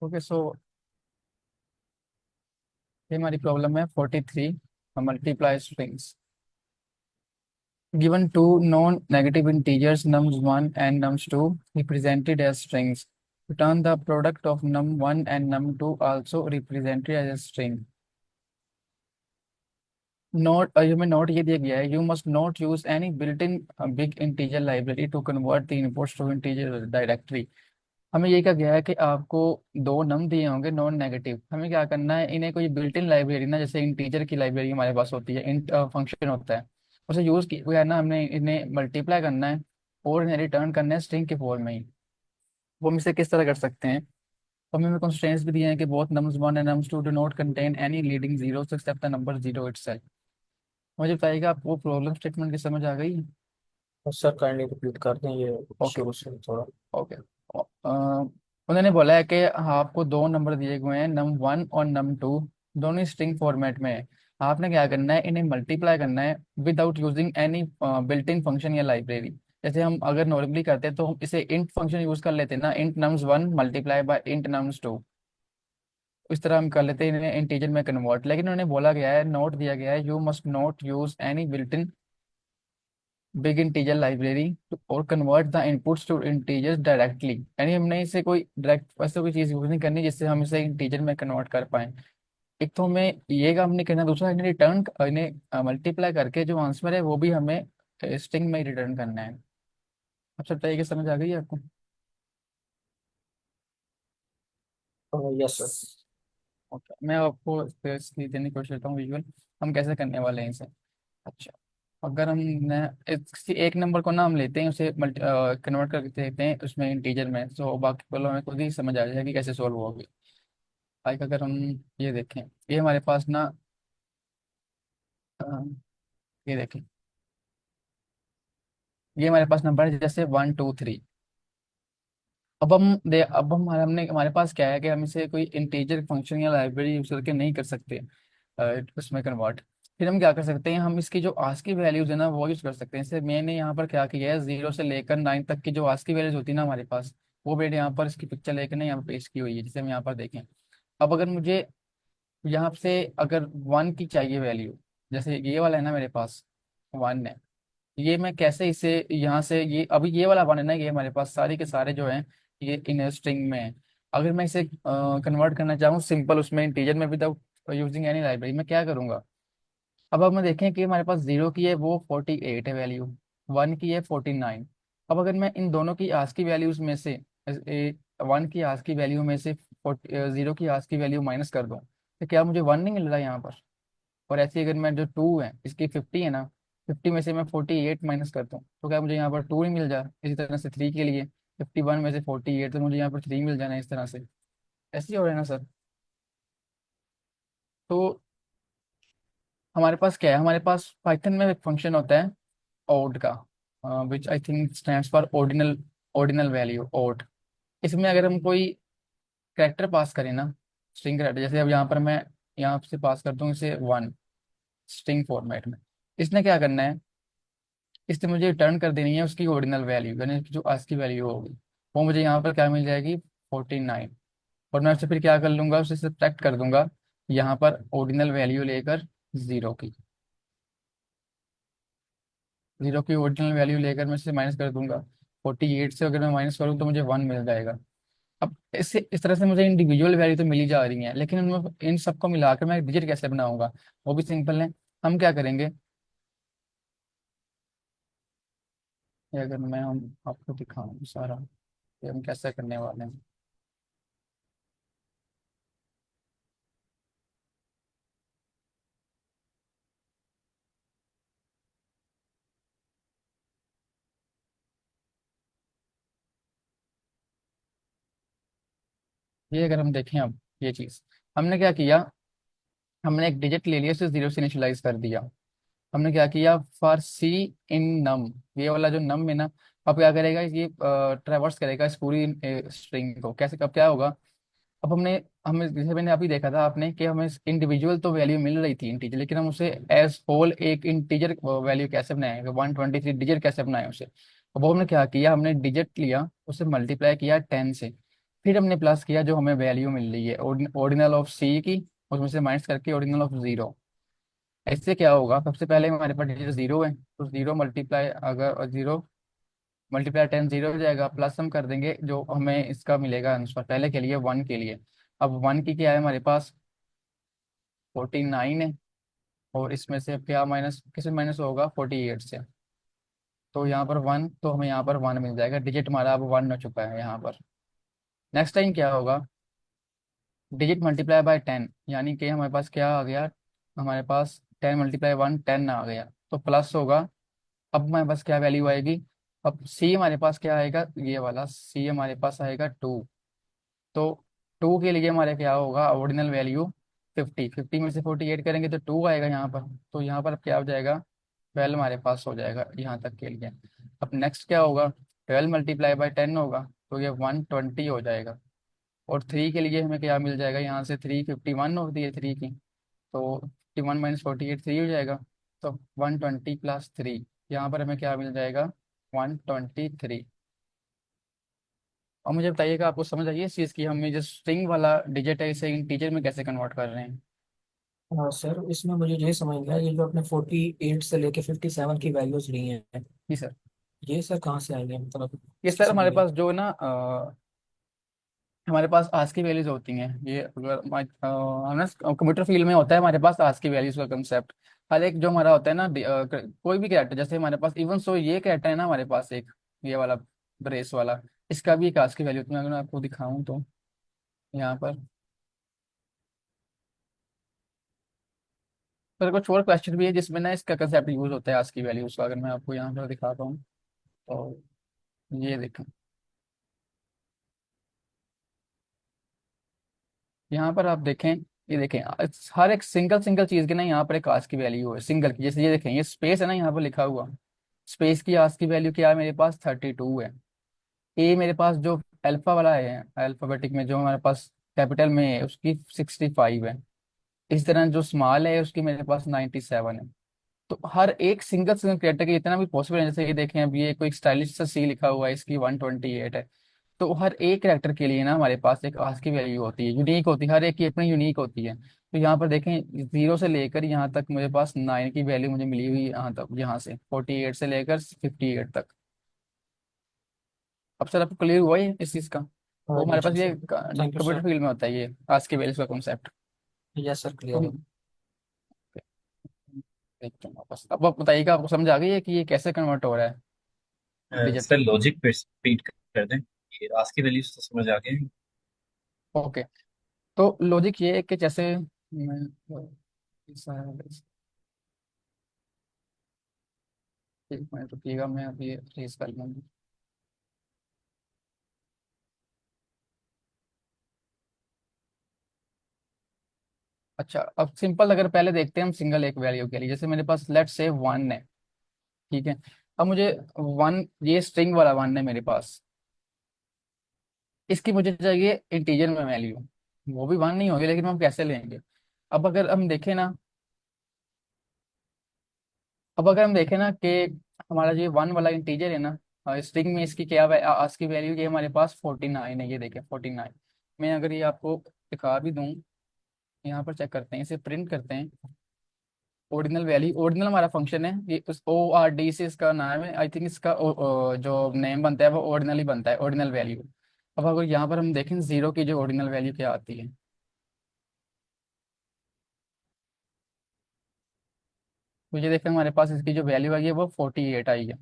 Okay so ये हमारी problem है 43 multiply strings given two non-negative integers nums1 and nums2 represented as strings. Return the product of num1 and num2 also represented as a string. Note में note ये दिया गया है you must not use any built in big integer library to convert the inputs to integer directory. हमें ये कहा गया है कि आपको दो नम दिए होंगे नॉन नेगेटिव, हमें क्या करना है इन्हें कोई बिल्ट इन लाइब्रेरी ना, जैसे इंटीजर की लाइब्रेरी हमारे पास होती है, इंट फंक्शन होता है, उसे यूज किया है ना, हमने इन्हें मल्टीप्लाई करना है और इन्हें रिटर्न करना है स्ट्रिंग के फॉर्म में ही। वो हम इसे किस तरह कर सकते हैं? तो हमें कंस्ट्रेंट्स भी दिए हैं कि both nums one and nums two do not contain any leading zero except the number zero itself. मुझे बताइएगा आपको प्रॉब्लम स्टेटमेंट की समझ आ गई? तो सर काइंडली रिपीट कर दें ये ओके। शुरू से थोड़ा। ओके। उन्होंने बोला है कि हाँ, आपको दो नंबर दिए हुए हैं नम वन और नम टू, दोनों स्ट्रिंग फॉर्मेट में है। आपने क्या करना है इन्हें मल्टीप्लाई करना है विदाउट यूजिंग एनी बिल्ट इन फंक्शन या लाइब्रेरी। जैसे हम अगर नॉर्मली करते हैं तो हम इसे इंट फंक्शन यूज कर लेते हैं ना, int nums one multiply by int nums two, इस तरह हम कर लेते हैं इन्हें इंटीजर में कन्वर्ट। लेकिन उन्होंने बोला गया है, नोट दिया गया है, you must not use any built in big integer library और convert the inputs to integers directly. यानी हमने इसे कोई डायरेक्ट वैसे कोई चीज यूज नहीं करनी जिससे हम इसे इंटीजर में कन्वर्ट कर पाए। एक तो हमें ये काम नहीं करना, दूसरा इन्हें रिटर्न इन्हें मल्टीप्लाई करके जो आंसर है वो भी हमें स्ट्रिंग में ही रिटर्न करना है। अब सब तरीके से समझ आ गई है आपको? Yes sir. ओके, मैं आपको इसकी देने की कोशिश करता हूँ विजुअल, हम कैसे करने वाले हैं इसे। अच्छा, अगर हम किसी एक नंबर को ना हम लेते हैं, उसे कन्वर्ट करके देते हैं उसमें इंटीजर में, तो बाकी वालों हमें खुद ही समझ आ जाएगा कि कैसे सॉल्व होगी। लाइक अगर हम ये देखें, ये हमारे पास ना अ, ये देखें, ये हमारे पास नंबर है जैसे 1 2 3। अब हमने हमारे पास क्या है कि हम इसे कोई इंटीजर फंक्शन या लाइब्रेरी यूज करके नहीं कर सकते उसमें कन्वर्ट। फिर हम क्या कर सकते हैं, हम इसकी जो आज की वैल्यूज है ना वो यूज कर सकते हैं। जैसे मैंने यहाँ पर क्या किया है, 0 से लेकर 9 तक की जो आज की वैल्यूज होती है ना हमारे पास, वो मैंने यहाँ पर इसकी पिक्चर लेकर ना यहाँ पर पेश की हुई है, जिसे हम यहाँ पर देखें। अब अगर मुझे यहाँ से अगर 1 की चाहिए वैल्यू, जैसे ये वाला है ना मेरे पास 1 है, ये मैं कैसे इसे यहाँ से, ये अभी ये वाला 1 है ना, ये हमारे पास सारे के सारे जो हैं ये इन स्ट्रिंग में है। अगर मैं इसे कन्वर्ट करना चाहूँ सिंपल उसमें इंटीजर में विदाउट यूजिंग एनी लाइब्रेरी, मैं क्या करूँगा? अब हम देखें कि हमारे पास 0 की है वो 48 है वैल्यू, 1 की है 49। अब अगर मैं इन दोनों की आज की वैल्यूज में से 1 की आज की वैल्यू में से 0 की आज की वैल्यू माइनस कर दूं, तो क्या मुझे 1 नहीं मिल रहा है यहाँ पर? और ऐसे ही अगर मैं जो 2 है इसकी 50 है ना, 50 में से मैं 48 माइनस करता हूँ तो क्या मुझे यहाँ पर 2 नहीं मिल जा? इसी तरह से 3 के लिए 51 में से 48 तो मुझे यहाँ पर 3 मिल जाना है, इस तरह से। ऐसे ही हो रहा है ना सर? तो हमारे पास क्या है, हमारे पास पाइथन में एक फंक्शन होता है ओड का, which I think stands for ordinal, ordinal value ord. इसमें अगर हम कोई कैरेक्टर पास करें ना, स्ट्रिंग कैरेक्टर, जैसे अब यहाँ पर मैं यहाँ से पास करता हूँ इसे 1 स्ट्रिंग फॉर्मेट में, इसने क्या करना है, इसने मुझे रिटर्न कर देनी है उसकी ऑर्डिनल वैल्यू, यानी जो आज की वैल्यू होगी वो मुझे यहाँ पर क्या मिल जाएगी, 49। और मैं उससे फिर क्या कर लूंगा, उसे सब्ट्रैक्ट कर दूंगा यहाँ पर ऑर्डिनल वैल्यू लेकर 0 की, 0 की ओरिजिनल वैल्यू लेकर मैं इसे माइनस कर दूंगा। 48 से अगर मैं माइनस करूँ तो मुझे 1 मिल जाएगा। अब इससे इस तरह से मुझे इंडिविजुअल वैल्यू तो मिली जा रही है, लेकिन इन सबको मिलाकर मैं एक डिजिट कैसे बनाऊंगा? वो भी सिंपल है। हम क्या करेंगे, ये अगर मैं हम आपको दिखाऊं सारा कि हम कैसे करने वाले हैं। ये अगर हम देखें, अब ये चीज हमने क्या किया, हमने एक डिजिट ले लिया, उसे 0 से इनिशियलाइज कर दिया। हमने क्या किया, फॉर सी इन नम, ये वाला जो नम है ना, अब क्या करेगा, ये ट्रेवर्स करेगा इस पूरी स्ट्रिंग को। कैसे, कब क्या होगा? अब हमने हमें जैसे मैंने अभी देखा था आपने कि हमें इंडिविजुअल तो वैल्यू मिल रही थी इंटीजर, लेकिन हम उसे एज होल एक इंटीजर वैल्यू कैसे बनाएंगे, 123 डिजिट कैसे बनाए उसे? अब वो हमने क्या किया, हमने डिजिट लिया, उसे मल्टीप्लाई किया 10 से। फिर हमने प्लस किया जो हमें वैल्यू मिल रही है ऑर्डिनल ऑफ सी की, उसमें से माइनस करके ऑर्डिनल ऑफ जीरो। इससे क्या होगा, सबसे पहले हमारे पास डिजिट जीरो है, तो जीरो मल्टीप्लाई, अगर जीरो मल्टीप्लाई टेन जीरो हो जाएगा, प्लस हम कर देंगे जो हमें इसका मिलेगा आंसर पहले के लिए, वन के लिए। अब वन की क्या है हमारे पास, 49 है, और इसमें से अब क्या माइनस, किस माइनस होगा, 48 से। तो यहाँ पर वन, तो हमें यहाँ पर वन मिल जाएगा, डिजिट हमारा अब वन हो चुका है यहाँ पर। नेक्स्ट टाइम क्या होगा, डिजिट मल्टीप्लाई बाय टेन, यानी कि हमारे पास क्या आ गया, हमारे पास टेन मल्टीप्लाई वन, टेन आ गया, तो प्लस होगा। अब हमारे पास क्या वैल्यू आएगी, अब सी हमारे पास क्या आएगा, ये वाला सी हमारे पास आएगा टू। तो टू के लिए हमारे क्या होगा, ऑर्डिनल वैल्यू 50, 50 में से 48 करेंगे तो टू आएगा यहाँ पर। तो यहाँ पर अब क्या हो जाएगा, 12 हमारे पास हो जाएगा यहाँ तक के लिए। अब नेक्स्ट क्या होगा, 12 मल्टीप्लाई बाय 10 होगा, तो ये 120 हो जाएगा। और थ्री के लिए हमें क्या मिल जाएगा, यहाँ से थ्री 51 होती है थ्री की, तो 51 माइनस 48 थ्री हो जाएगा। तो 120 प्लस थ्री, यहाँ पर हमें क्या मिल जाएगा, 123। और मुझे बताइएगा, आपको समझ आई है इस चीज़ की, हम ये जो स्ट्रिंग वाला डिजिट है इसे इंटीजर में कैसे कन्वर्ट कर रहे हैं। हाँ सर, इसमें मुझे ये समझ गया, ये जो आपने 48 से लेके 57 की वैल्यूज ली हैं, जी सर। ये सर कहाँ से आएंगे, मतलब ये इसकी सर समझ हमारे नहीं। पास जो है ना, हमारे पास आज की वैल्यूज होती हैं, ये अगर हम ना कंप्यूटर फील्ड में होता है हमारे पास आज की वैल्यूज का कंसेप्ट। हर एक जो हमारा होता है ना, कोई भी कैरेक्टर, जैसे हमारे पास इवन सो ये कैरेक्टर है ना हमारे पास एक, ये वाला ब्रेस वाला, इसका भी एक आज की वैल्यू होती है। अगर मैं आपको दिखाऊं तो यहाँ पर, पर कुछ और क्वेश्चन भी है जिसमें ना इसका कंसेप्ट यूज होता है आज की वैल्यूज का, अगर मैं आपको यहाँ पर दिखाता हूँ तो ये देखें, यहाँ पर आप देखें, ये देखें, हर एक सिंगल सिंगल चीज की ना यहाँ पर एक आज की वैल्यू है सिंगल की। जैसे ये देखें, ये स्पेस है ना यहाँ पर लिखा हुआ, स्पेस की आज की वैल्यू क्या है, मेरे पास 32 है। ए मेरे पास जो अल्फा वाला है, अल्फाबेटिक में जो हमारे पास कैपिटल में है, उसकी 65 है। इस तरह जो स्मॉल है उसकी मेरे पास 97 है। तो हर एक सिंगल सिंगल कैरेक्टर के इतना भी पॉसिबल है, जैसे ये देखें, अब ये कोई स्टाइलिश सा सी लिखा हुआ है, इसकी 128 है। तो हर एक कैरेक्टर के लिए ना हमारे पास एक आज की वैल्यू होती है, यूनिक होती है, हर एक की अपनी यूनिक होती है। तो यहाँ पर देखें, जीरो से लेकर यहाँ तक मेरे पास नाइन की वैल्यू मुझे मिली हुई है, यहाँ तक, यहाँ से 48 से लेकर 58 तक। अब सर आपको क्लियर हुआ है इस चीज़ का, हाँ तो जी हमारे पास जी ये sir. Thank you computer sir. Field में होता है ये आज की वैल्यूज का कॉन्सेप्ट। यस सर, तो क्लियर है। हम देखते हैं वापस, अब आप बताइएगा, आपको समझ आ गई है कि ये कैसे कन्वर्ट हो रहा है डिजिट। सर लॉजिक पे रिपीट कर दें, ये आज की वैल्यूज तो समझ आ गए। ओके, तो लॉजिक ये है कि जैसे मैं, एक मिनट रुकिएगा, मैं अभी फ्रीज कर लूँगी। अच्छा, अब सिंपल अगर पहले देखते हैं हम सिंगल एक वैल्यू के लिए, जैसे मेरे पास लेट से वन है, ठीक है। अब मुझे वन, ये स्ट्रिंग वाला वन है मेरे पास, इसकी मुझे चाहिए इंटीजर में वैल्यू, वो भी वन नहीं होगी, लेकिन हम कैसे लेंगे। अब अगर हम देखें ना, अब अगर हम देखें ना कि हमारा जो वन वाला इंटीजर है ना, स्ट्रिंग में इसकी क्या आज की वैल्यू ये हमारे पास 49 है, ये देखें 49। मैं अगर ये आपको दिखा भी दूं, यहाँ पर चेक करते हैं, इसे प्रिंट करते हैं, ऑर्डिनल वैल्यू, ऑर्डिनल हमारा फंक्शन है ये, उस ORD से इसका नाम है, आई थिंक इसका जो नेम बनता है वो ऑर्डिनल ही बनता है, ऑर्डिनल वैल्यू। अब अगर यहाँ पर हम देखें जीरो की जो ऑर्डिनल वैल्यू क्या आती है, तो ये देखें हमारे पास इसकी जो वैल्यू आई है वो 48 आई है।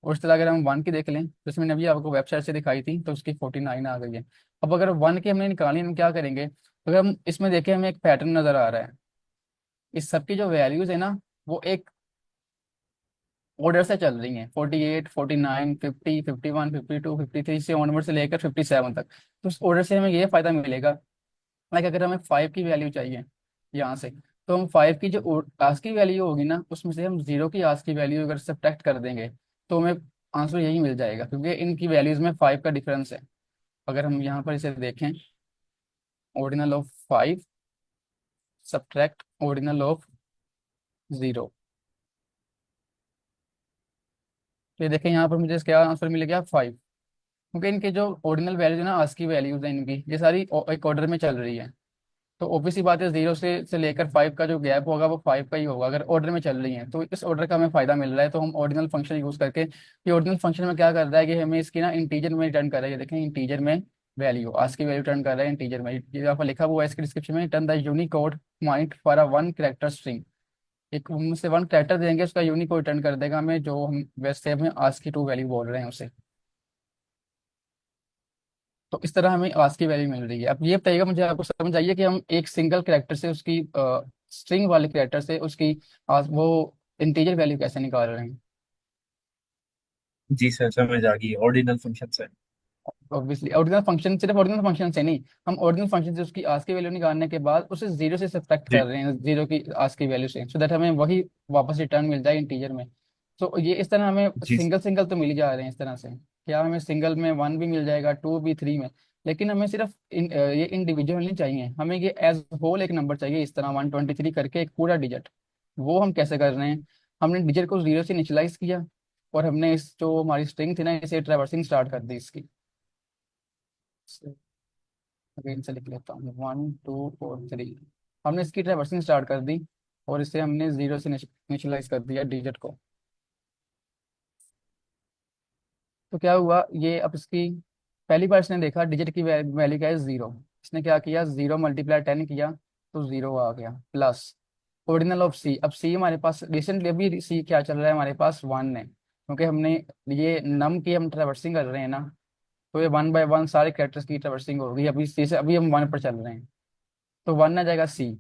उस तरह अगर हम वन की देख लें, जैसे मैंने अभी आपको वेबसाइट से दिखाई थी, तो उसकी 49 आ गई है। अब अगर वन की हमने निकाली, हम क्या करेंगे, अगर हम इसमें देखें, हमें एक पैटर्न नजर आ रहा है, इस सब की जो वैल्यूज है ना, वो एक ऑर्डर से चल रही हैं, 48, 49, 50, 51, 52, 53 से ऑनवर्ड से लेकर 57 तक। तो उस ऑर्डर से हमें ये फायदा मिलेगा, लाइक अगर हमें फाइव की वैल्यू चाहिए यहाँ से, तो हम फाइव की जो आज की वैल्यू होगी ना, उसमें से हम जीरो की आज की वैल्यू अगर सब्ट्रैक्ट कर देंगे, तो हमें आंसर यही मिल जाएगा, क्योंकि इनकी वैल्यूज में फाइव का डिफरेंस है। अगर हम यहाँ पर इसे देखें, ordinal of five subtract ordinal of zero, तो ये देखें यहाँ पर मुझे क्या आंसर मिल गया, फाइव। क्योंकि इनके जो ऑर्डिनल वैल्यूज है ना, आस्की वैल्यूज है इनकी, ये सारी एक ऑर्डर में चल रही है। तो ऑब्वियसली बात है, 0 से लेकर 5 का जो गैप होगा वो 5 का ही होगा अगर ऑर्डर में चल रही है। तो इस ऑर्डर का हमें फायदा मिल रहा है, तो हम ऑर्डिनल फंक्शन यूज करके, ये ऑर्डिनल फंक्शन में क्या कर रहा है कि हमें इसकी ना इंटीजर में रिटर्न कर रहा है। ये देखें, इंटीजर में वैल्यू, आज की वैल्यू रिटर्न कर रहा है इंटीजर में। ये यहाँ पर लिखा हुआ है इसके डिस्क्रिप्शन में, return the Unicode point for a one character string. एक उनसे वन कैरेक्टर देंगे, उसका यूनिकोड रिटर्न कर देगा हमें, जो हम वैसे हमें आज की टू वैल्यू बोल रहे हैं उसे। तो इस तरह हमें आज की वैल्यू मिल रही है। अब ये बताइएगा मुझे, आपको समझ आइए कि हम एक सिंगल कैरेक्टर से उसकी स्ट्रिंग वाले कैरेक्टर से उसकी वो इंटीजर वैल्यू कैसे निकाल रहे हैं। जी सर, समझ आ गई, ordinal function sir. Obviously ordinal function, सिर्फ ऑर्डिनल फंक्शन से नहीं, हम ऑर्डिनल फंक्शन से उसकी आज की वैल्यू निकालने के बाद उसे जीरो से सब्ट्रैक्ट जी कर रहे हैं, जीरो की आज की वैल्यू से, सो दैट हमें वही वापस रिटर्न मिल जाए इंटीजर में। तो ये इस तरह हमें जी सिंगल सिंगल तो मिल ही जा रहे हैं इस तरह से। क्या हमें सिंगल में 1 भी मिल जाएगा, 2 भी, 3 में, लेकिन हमें सिर्फ ये इंडिविजुअल नहीं चाहिए, हमें ये एज होल एक नंबर चाहिए, इस तरह 123 करके एक पूरा डिजिट। वो हम कैसे कर रहे हैं, हमने डिजिट को जीरो से इनिशियलाइज किया, और हमने इस जो हमारी स्ट्रिंग थी ना, इसे ट्रैवर्सिंग स्टार्ट कर दी इसकी। अगेन से लिख लेता हूँ, 1 2 4 3। हमने इसकी ट्रैवर्सिंग स्टार्ट कर दी, और इसे हमने जीरो से इनिशियलाइज कर दिया डिजिट को। तो क्या हुआ, ये अब इसकी पहली बार इसने देखा डिजिट की वैल्यू क्या है, जीरो। इसने क्या किया, 0 × 10 किया, तो जीरो आ गया, प्लस ओरिजिनल ऑफ सी। अब सी हमारे पास रिसेंटली अभी सी क्या चल रहा है हमारे पास, 1 है, क्योंकि हमने ये नम की हम ट्रैवर्सिंग कर रहे हैं ना, तो ये 1 बाय 1 सारे कैरेक्टर्स की ट्रैवर्सिंग होगी। अभी सी से अभी हम 1 पर चल रहे हैं, तो 1 आ जाएगा सी।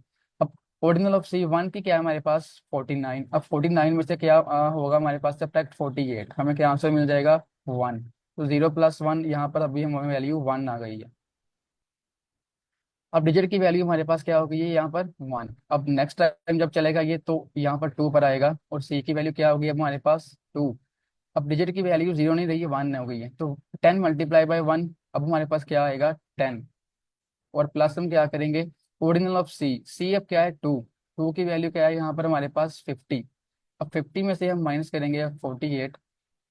अब ऑर्डिनल ऑफ सी 1 की क्या है हमारे पास, 49। अब 49 में से क्या होगा हमारे पास, सब्ट्रैक्ट 48, हमें क्या आंसर मिल जाएगा, 1। तो 0 + 1, यहाँ पर अभी हमें वैल्यू 1 आ गई है। अब डिजिट की वैल्यू हमारे पास क्या हो गई है यहाँ पर, 1। अब नेक्स्ट टाइम जब चलेगा ये, तो यहाँ पर 2 पर आएगा, और सी की वैल्यू क्या होगी अब हमारे पास, 2। अब डिजिट की वैल्यू जीरो नहीं रही है, 1 हो गई है, तो 10 × 1, अब हमारे पास क्या आएगा, 10। और प्लस हम क्या करेंगे, ओरिजिनल ऑफ सी, सी अब क्या है, 2। 2 की वैल्यू क्या है यहाँ पर हमारे पास, 50। अब 50 में से हम माइनस करेंगे 48,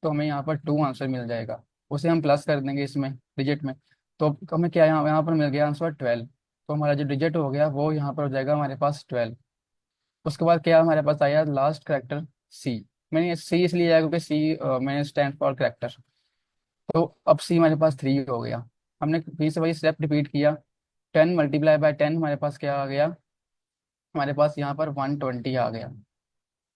तो हमें यहाँ पर 2 आंसर मिल जाएगा। उसे हम प्लस कर देंगे इसमें डिजिट में, तो अब हमें क्या यहाँ पर मिल गया आंसर 12। तो हमारा जो डिजिट हो गया वो यहाँ पर हो जाएगा हमारे पास 12। उसके बाद क्या हमारे पास आया, लास्ट करेक्टर सी। मैंने सी इसलिए आया क्योंकि सी मैंने स्टैंड फॉर करेक्टर। तो अब सी हमारे पास 3 हो गया। हमने फिर से वही स्टेप रिपीट किया, 10 × 10 हमारे पास क्या आ गया, हमारे पास यहाँ पर 120 आ गया।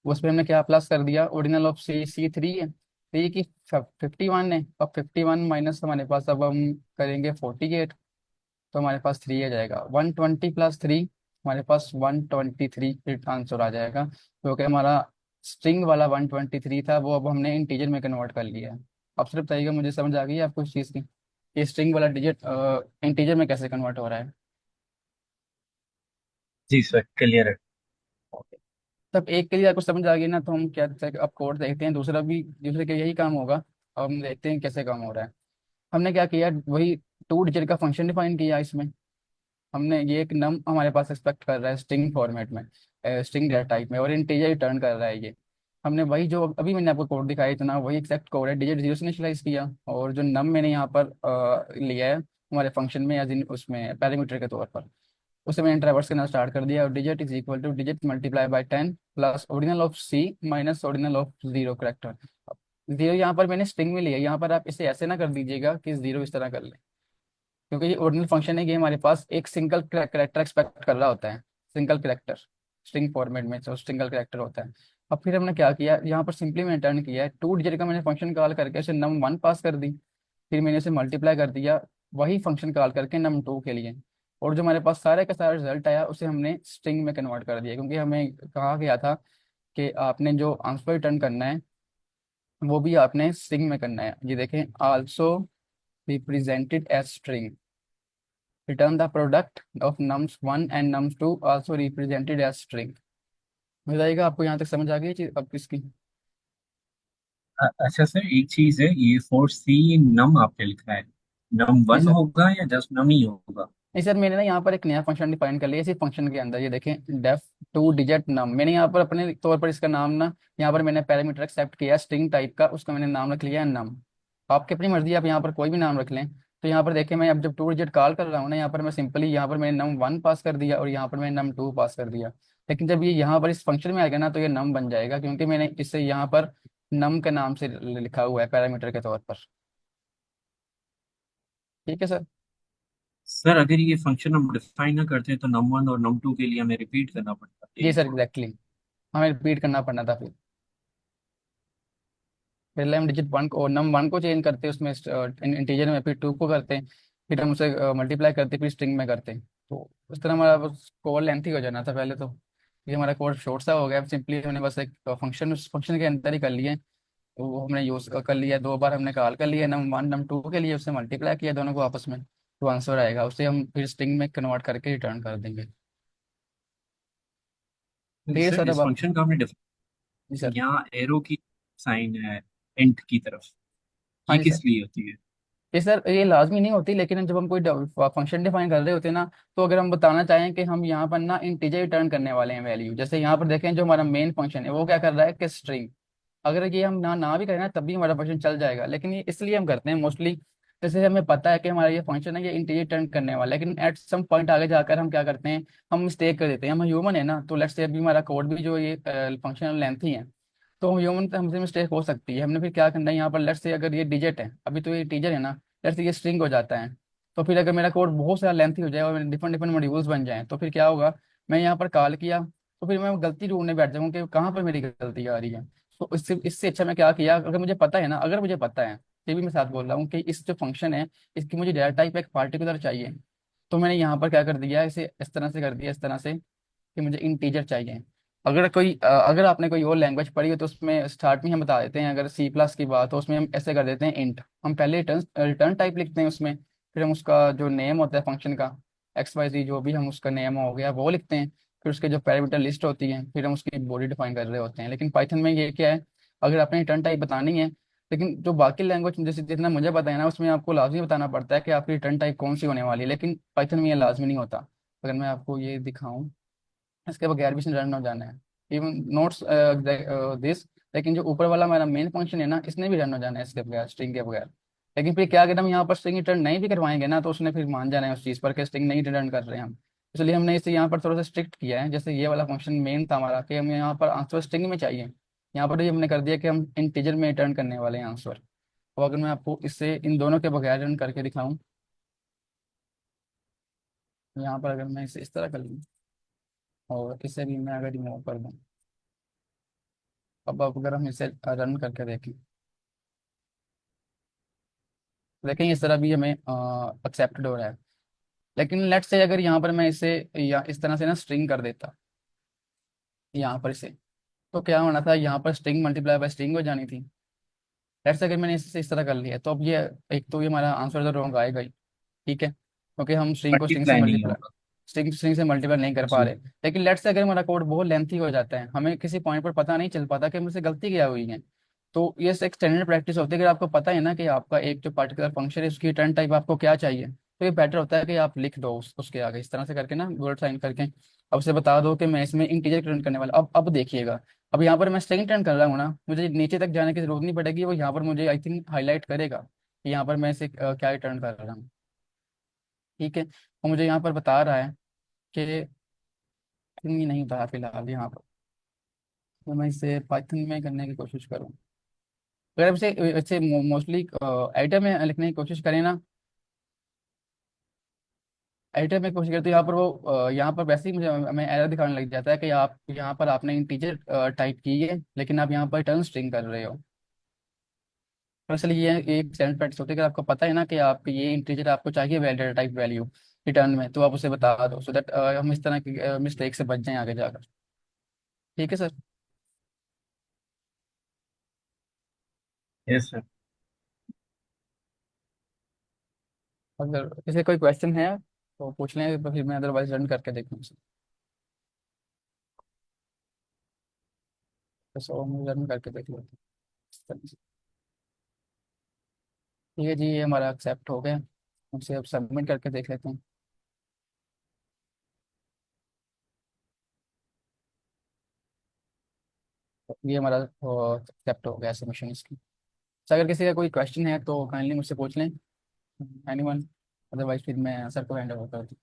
उस पर हमने क्या प्लस कर दिया, ओरिजिनल ऑफ सी, सी 3 है, 3 की 51 है, अब 51 माइनस हमारे पास अब हम करेंगे 48, तो हमारे पास 3 आ जाएगा, 120 + 3, हमारे पास 123 आंसर आ जाएगा, क्योंकि हमारा स्ट्रिंग वाला 123 था, वो अब हमने इंटीजर में कन्वर्ट कर लिया है। अब सिर्फ बताइएगा, मुझे समझ आ गई है आपको इस चीज़ की, ये स्ट्रिंग वाला डिजिट इंटीजर में कैसे कन्वर्ट हो रहा है। जी सर, क्लियर है। ओके, तब एक के लिए आपको समझ आ गई ना, तो हम क्या, अब कोड देखते हैं, दूसरा भी, दूसरे के यही काम होगा। अब हम देखते हैं कैसे काम हो रहा है। हमने क्या किया, वही 2 डिजिट का फंक्शन डिफाइन किया इसमें। हमने ये एक नम हमारे पास एक्सपेक्ट कर रहा है स्ट्रिंग फॉर्मेट में, स्ट्रिंग डेटा टाइप में, और इंटीजर रिटर्न कर रहा है ये। हमने वही जो अभी मैंने आपको कोड दिखाया इतना, वही एक्सेप्ट कोड है, डिजिट जीरो से इनिशियलाइज किया, और जो नम मैंने यहाँ पर लिया है हमारे फंक्शन में, एज इन उसमें पैरामीटर के तौर पर, उसे मैंने ट्रैवर्स करना स्टार्ट कर दिया, और digit is equal to digit multiply by 10 plus original of C minus original of zero character. Zero यहाँ पर मैंने स्ट्रिंग में लिया, यहाँ पर आप इसे ऐसे ना कर दीजिएगा कि जीरो इस तरह कर ले, क्योंकि ये ओरिजिनल फंक्शन है कि हमारे पास एक सिंगल करेक्टर एक्सपेक्ट कर रहा होता है, सिंगल करेक्टर स्ट्रिंग फॉर्मेट में, तो सिंगल करेक्टर होता है। अब फिर हमने क्या किया, यहाँ पर सिंपली मैंने रिटर्न किया है 2 डिजिट का, मैंने फंक्शन कॉल करके उसे num1 पास कर दी, फिर मैंने उसे मल्टीप्लाई कर दिया वही फंक्शन कॉल करके num2 के लिए, और जो हमारे पास सारे का सारा रिजल्ट आया उसे हमने स्ट्रिंग में कन्वर्ट कर दिया, क्योंकि हमें कहा गया था कि आपने जो आंसर रिटर्न करना है वो भी आपने स्ट्रिंग में करना है। ये देखें, also represented as string, return the product of nums1 and nums2 also represented as string। बताइएगा आपको यहाँ तक समझ आ गई चीज अब किसकी। अच्छा सर, एक चीज है, ये फोर सी नम आपने लिखा है, नम नहीं वन सर, होगा या जस्ट नम ही होगा? नहीं सर, मैंने ना यहाँ पर एक नया फंक्शन डिफाइन कर लिया इसी फंक्शन के अंदर। ये देखें, डेफ 2 डिजिट नम, मैंने यहाँ पर अपने तौर पर इसका नाम ना, यहाँ पर मैंने पैरामीटर एक्सेप्ट किया स्ट्रिंग टाइप का, उसका मैंने नाम रख लिया है नम। आपकी अपनी मर्जी है, आप यहाँ पर कोई भी नाम रख लें। तो यहाँ पर देखें, मैं अब जब 2 डिजिट कॉल कर रहा हूँ ना, यहाँ पर मैं सिंपली यहाँ पर मैंने num 1 पास कर दिया और यहाँ पर मैंने num 2 पास कर दिया। लेकिन जब ये यहाँ पर इस फंक्शन में आएगा ना, तो ये नम बन जाएगा, क्योंकि मैंने इसे यहाँ पर नम के नाम से लिखा हुआ है पैरामीटर के तौर पर। ठीक है सर। सर अगर ये फंक्शन हम डिफाइन ना करते तो num 1 और num 2 के लिए हमें रिपीट करना पड़ता है, जी यही सर, तो। एग्जैक्टली। हमें रिपीट करना पड़ना था फिर। पहले हम डिजिट 1 को, num 1 को चेंज करते उसमें इंटीजर में, फिर 2 को करते, फिर हम उसे मल्टीप्लाई करते, फिर स्ट्रिंग में करते। तो उस तरह हमारा बस कोड लेंथी हो जाना था पहले तो। ये हमारा कोड शॉर्ट सा हो गया, सिंपली हमने बस एक फंक्शन उस फंक्शन के अंदर ही कर लिए। तो वो हमने यूज कर लिया, 2 बार हमने कॉल कर लिया num 1 num 2 के लिए, उससे मल्टीप्लाई किया दोनों को आपस में, तो आंसर आएगा, उसे हम फिर स्ट्रिंग में कन्वर्ट करके रिटर्न कर देंगे। ठीक है सर सर, इस अब आप। फंक्शन का हमने जी सर। यहाँ एरो की साइन है इंट की तरफ, हाँ ये जी सर। किस लिए होती है? ये सर ये लाजमी नहीं होती, लेकिन जब हम कोई फंक्शन डिफाइन कर रहे होते हैं ना, तो अगर हम बताना चाहें कि हम यहाँ पर ना इंटीजर रिटर्न करने वाले हैं वैल्यू, जैसे यहाँ पर देखें जो हमारा मेन फंक्शन है वो क्या कर रहा है कि स्ट्रिंग। अगर ये हम ना ना भी करें ना, तब भी हमारा फंक्शन चल जाएगा, लेकिन ये इसलिए हम करते हैं मोस्टली, जैसे हमें पता है कि हमारा ये फंक्शन है, ये इंटीजर रिटर्न करने वाला है, लेकिन एट सम पॉइंट आगे जाकर हम क्या करते हैं, हम मिस्टेक कर देते हैं। हम ह्यूमन है ना, तो लेट्स से अभी हमारा कोड भी जो ये फंक्शन लेंथ ही है, तो हम ह्यूमन हमसे मिस्टेक हो सकती है। हमने फिर क्या करना है, यहाँ पर लेट्स से अगर ये डिजिट है, अभी तो ये टीजर है ना, लेट्स से ये स्ट्रिंग हो जाता है, तो फिर अगर मेरा कोड बहुत सारा लेंथी हो जाए और डिफरेंट डिफरेंट मॉड्यूल्स बन जाएं, तो फिर क्या होगा, मैं यहाँ पर कॉल किया, तो फिर मैं गलती ढूंढने बैठ जाऊँ कि कहाँ पर मेरी गलती आ रही है। तो इससे इससे अच्छा मैं क्या किया, अगर मुझे पता है ना, अगर मुझे पता है, ये भी मैं साथ बोल रहा हूँ कि इस जो फंक्शन है, इसकी मुझे डेटा टाइप एक पार्टिकुलर चाहिए, तो मैंने यहाँ पर क्या कर दिया, इसे इस तरह से कर दिया, इस तरह से कि मुझे इंटीजर चाहिए। अगर आपने कोई और लैंग्वेज पढ़ी हो, तो उसमें स्टार्ट में हम बता देते हैं, अगर C+ की बात हो, उसमें हम ऐसे कर देते हैं इंट, हम पहले रिटर्न रिटर्न टाइप लिखते हैं उसमें, फिर हम उसका जो नेम होता है फंक्शन का, XYZ जो भी हम उसका नेम हो गया वो लिखते हैं, फिर उसके जो पैरामीटर लिस्ट होती है, फिर हम उसकी बॉडी डिफाइन कर रहे होते हैं। लेकिन पाइथन में ये क्या है, अगर आपने रिटर्न टाइप बतानी है, लेकिन जो बाकी लैंग्वेज जैसे जितना मुझे पता है ना, उसमें आपको लाजमी बताना पड़ता है कि आपकी रिटर्न टाइप कौन सी होने वाली है, लेकिन पाइथन में ये लाजमी नहीं होता। अगर मैं आपको ये दिखाऊं, इसके बगैर भी इसने रन हो जाना है, इवन नोट्स दिस, लेकिन जो ऊपर वाला हमारा मेन फंक्शन है ना, इसने भी रन हो जाना है इसके बगैर, स्ट्रिंग के बगैर। लेकिन फिर क्या अगर हम यहाँ पर स्ट्रिंग रिटर्न नहीं भी करवाएंगे ना, तो उसने फिर मान जाना है उस चीज़ पर कि स्ट्रिंग नहीं रिटर्न कर रहे हैं हम। इसलिए हमने इसे यहाँ पर थोड़ा सा स्ट्रिक्ट किया है, जैसे ये वाला फंक्शन मेन था हमारा कि हमें यहाँ पर आंसर स्ट्रिंग में चाहिए, यहाँ पर ये हमने कर दिया कि हम इंटीजर में रिटर्न करने वाले हैं आंसर। तो अगर मैं आपको इससे इन दोनों के बगैर रन करके दिखाऊं, यहाँ पर अगर मैं इसे इस तरह कर लूँ और इसे भी मैं अगर रिमूव कर दूँ, अब अगर हम इसे रन करके देखें, देखें इस तरह भी हमें एक्सेप्टेड हो रहा है। लेकिन लेट्स से अगर यहाँ पर मैं इसे या इस तरह से ना स्ट्रिंग कर देता, यहाँ पर इसे, तो क्या होना था, यहाँ पर स्ट्रिंग मल्टीप्लाई बाय स्ट्रिंग हो जानी थी। लेट्स से अगर मैंने इसे इस तरह कर लिया, तो अब ये एक तो ये हमारा आंसर तो रॉन्ग आएगा ही, ठीक है, क्योंकि हम स्ट्रिंग को मल्टीप्लाई नहीं होगा। स्ट्रिंग स्ट्रिंग से मल्टीप्लाई नहीं कर पा जी। रहे। लेकिन लेट्स से अगर हमारा कोड बहुत लेंथी हो जाता है, हमें किसी पॉइंट पर पता नहीं चल पाता कि हमसे गलती क्या हुई है, तो ये एक स्टैंडर्ड प्रैक्टिस होती है। अगर आपको पता है ना कि आपका एक जो पर्टिकुलर फंक्शन है, उसकी रिटर्न टाइप आपको क्या चाहिए, तो ये बेटर होता है कि आप लिख दो उसके आगे इस तरह से करके ना, वर्ड साइन करके, अब उसे बता दो कि मैं इसमें इंटीजर रिटर्न करने वाला। अब देखिएगा, अब यहाँ पर मैं स्ट्रिंग रिटर्न कर रहा हूँ ना, मुझे नीचे तक जाने की जरूरत नहीं पड़ेगी, वो यहाँ पर मुझे आई थिंक हाईलाइट करेगा कि यहाँ पर मैं इसे क्या रिटर्न कर रहा हूँ। ठीक है, और मुझे यहाँ पर बता रहा है कि ये नहीं होता है फिलहाल यहाँ पर, तो मैं इसे पाइथन में करने की कोशिश करूँ। अगर आप इसे इसे मोस्टली एडिटर में लिखने की कोशिश करें ना, एडिटर में कोशिश करें, तो यहाँ पर वो यहाँ पर वैसे ही मुझे हमें एरर दिखाने लग जाता है कि आप यहाँ पर आपने इंटीजर टाइप की है, लेकिन आप यहाँ पर रिटर्न स्ट्रिंग कर रहे हो। तो इसलिए ये एक स्टैंडर्ड प्रैक्टिस होती है कि आपको पता है ना कि आप ये इंटीजर आपको चाहिए वैलिड टाइप वैल्यू रिटर्न में, तो आप उसे बता दो, सो दैट हम इस तरह की मिस्टेक से बच जाएं आगे जाकर। ठीक है सर। Yes sir. अगर किसी कोई क्वेश्चन है तो पूछ लें, तो फिर मैं अदरवाइज रन करके देखूँ। तो सो हम रन करके देख लेते हैं इस तरह से। ठीक है जी, ये हमारा एक्सेप्ट हो गया, उसे अब सबमिट करके देख लेते हैं। तो ये हमारा एक्सेप्ट हो गया सबमिशन इसकी। तो अगर किसी का कोई क्वेश्चन है तो काइंडली मुझसे पूछ लें, एनीवन, अदरवाइज फिर मैं सर को हैंड ओवर कर दूँ।